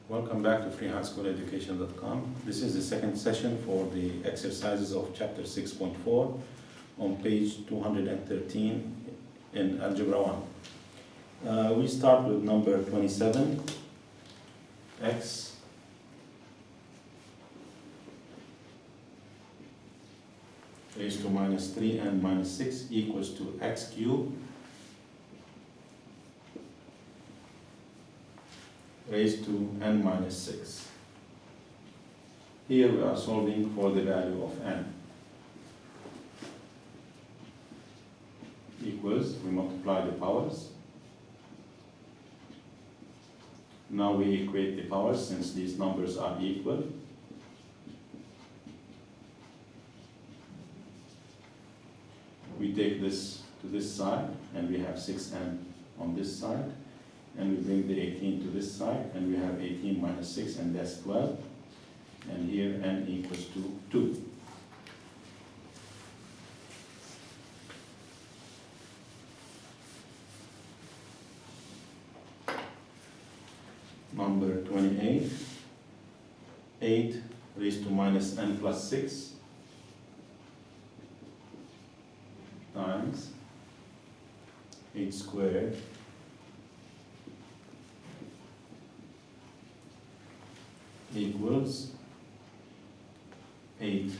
Welcome back to freehighschooleducation.com. This is the second session for the exercises of chapter 6.4 on page 213 in Algebra 1. We start with number 27, x raised to minus 3 and minus 6 equals to x cubed raised to n minus 6. Here we are solving for the value of n. Equals, we multiply the powers. Now we equate the powers since these numbers are equal. We take this to this side and we have 6n on this side. And we bring the 18 to this side, and we have 18 minus 6, and that's 12. And here n equals to 2. Number 28, 8 raised to minus n plus 6 times 8 squared equals 8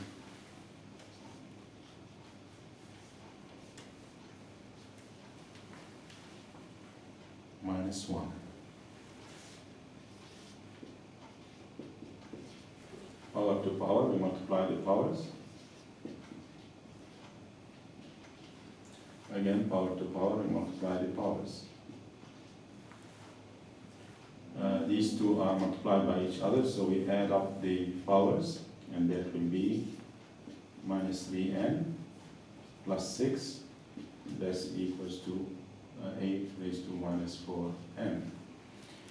minus 1. Power to power, we multiply the powers. Again, power to power, we multiply the powers. These two are multiplied by each other, so we add up the powers, and that will be minus 3n plus 6, that's equals to 8 raised to minus 4n.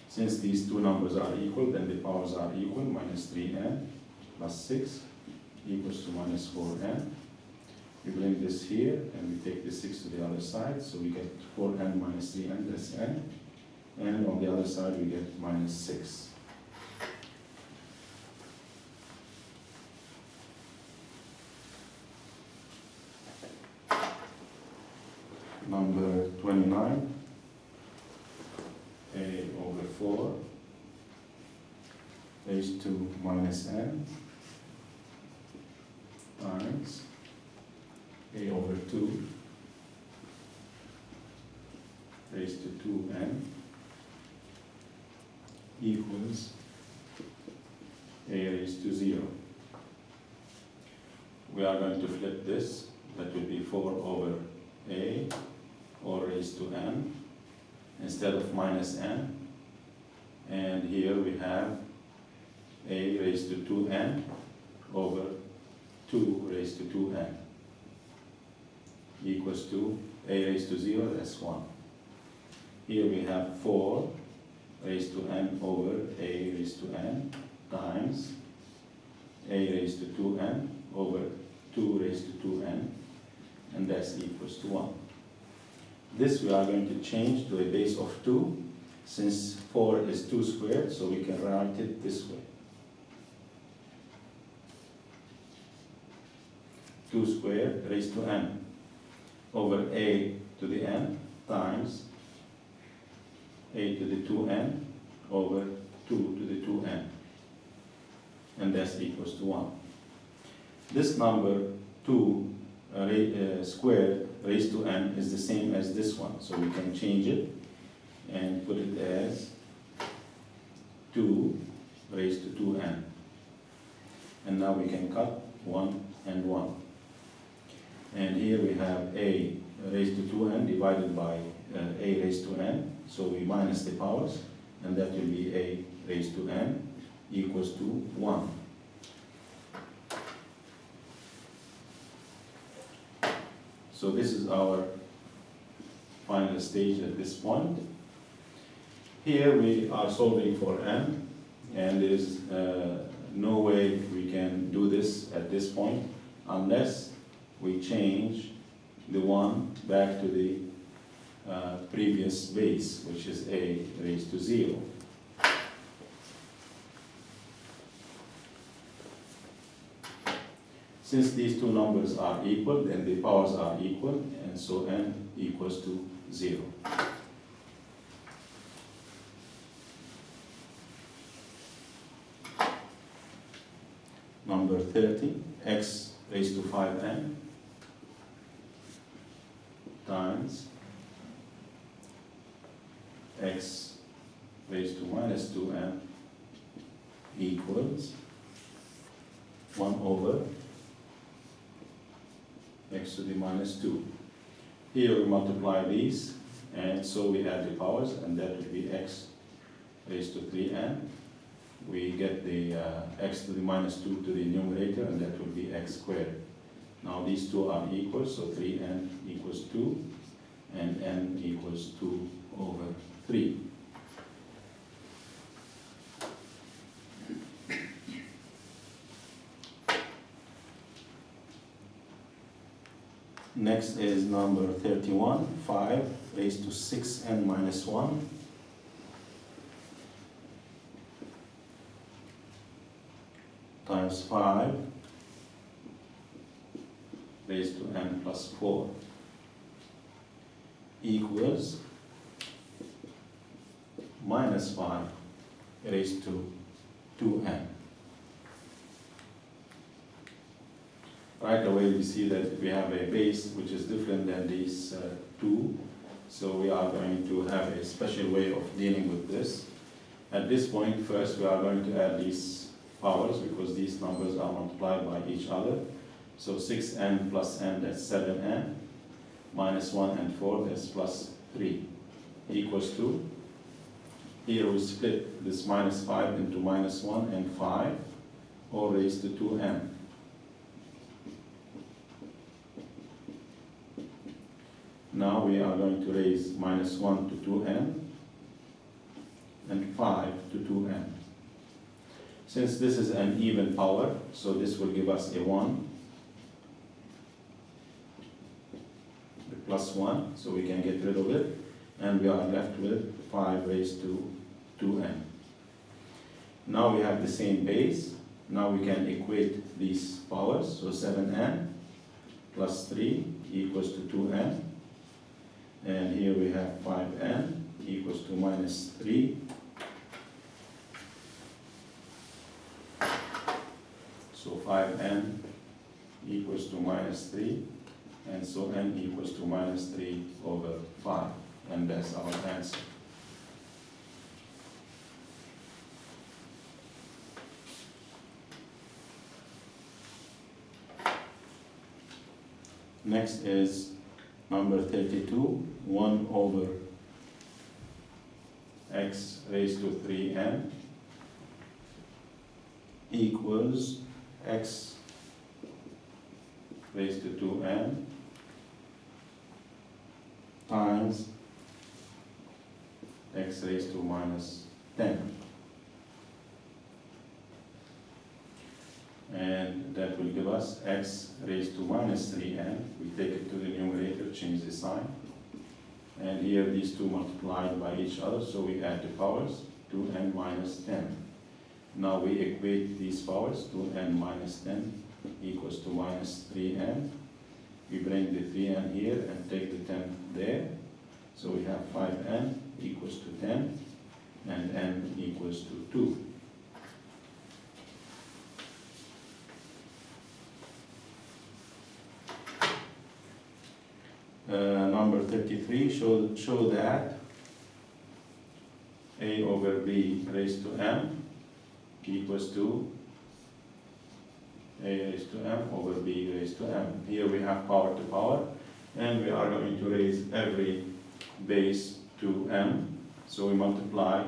Since these two numbers are equal, then the powers are equal, minus 3n plus 6 equals to minus 4n. We bring this here, and we take the 6 to the other side, so we get 4n minus 3n, that's n. And on the other side we get minus 6. Number 29, a over 4 raised to minus n times a over 2 raised to 2n equals a raised to 0. We are going to flip this. That will be 4 over a, or raised to n, instead of minus n. And here we have a raised to 2n over 2 raised to 2n equals to a raised to 0, that's 1. Here we have 4 raised to n over a raised to n times a raised to 2n over 2 raised to 2n, and that's equals to 1. This we are going to change to a base of 2, since 4 is 2 squared, so we can write it this way. 2 squared raised to n over a to the n times a to the 2n over 2 to the 2n, and that's equals to 1. This number 2 squared raised to n is the same as this one, so we can change it and put it as 2 raised to 2n. And now we can cut 1 and 1. And here we have a raised to 2n divided by a raised to n, so we minus the powers, and that will be a raised to n equals to 1. So this is our final stage at this point. Here we are solving for n, and there is no way we can do this at this point unless we change the 1 back to the previous base, which is a raised to 0. Since these two numbers are equal, then the powers are equal, and so n equals to 0. Number 30, x raised to 5n times x raised to minus 2n equals 1 over x to the minus 2. Here we multiply these, and so we add the powers, and that will be x raised to 3n. We get the x to the minus 2 to the numerator, and that will be x squared. Now these two are equal, so 3n equals 2, and n equals 2 over 3. Next is number 31, 5 raised to 6n minus 1 times 5 raised to n plus 4 equals minus 5 raised to 2n. Right away we see that we have a base which is different than these two, so we are going to have a special way of dealing with this. At this point, first we are going to add these powers because these numbers are multiplied by each other. So 6n plus n, that's 7n, minus 1 and 4, that's plus 3, equals to, here we split this minus 5 into minus 1 and 5, all raised to 2n. Now we are going to raise minus 1 to 2n and 5 to 2n. Since this is an even power, so this will give us a 1, the plus 1, so we can get rid of it, and we are left with 5 raised to 2n. Now we have the same base. Now we can equate these powers, so 7n plus 3 equals to 2n. And here we have 5n equals to minus 3. So 5n equals to minus 3. And so n equals to minus 3 over 5. And that's our answer. Next is number 32, 1 over x raised to 3n equals x raised to 2n times x raised to minus 10. And that will give us x raised to minus 3n. We take it to the numerator, change the sign. And here these two multiplied by each other, so we add the powers, 2n minus 10. Now we equate these powers, 2n minus 10 equals to minus 3n. We bring the 3n here and take the 10 there. So we have 5n equals to 10, and n equals to 2. Number 33, show that a over b raised to m equals to a raised to m over b raised to m. Here we have power to power, and we are going to raise every base to m. So we multiply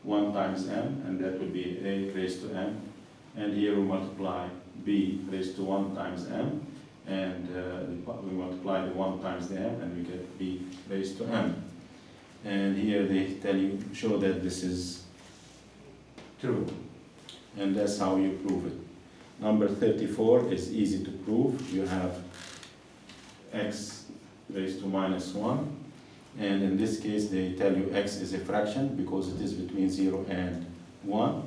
1 times m, and that will be a raised to m. And here we multiply b raised to 1 times m. And we multiply the 1 times the m, and we get b raised to m. And here they show that this is true. And that's how you prove it. Number 34 is easy to prove. You have x raised to minus 1. And in this case, they tell you x is a fraction because it is between 0 and 1.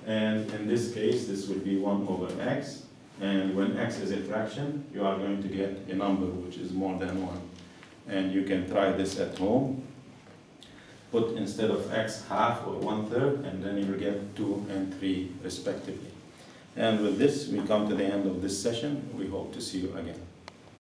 And in this case, this will be 1 over x. And when x is a fraction, you are going to get a number which is more than 1. And you can try this at home. Put instead of x half or 1/3, and then you will get 2 and 3 respectively. And with this, we come to the end of this session. We hope to see you again.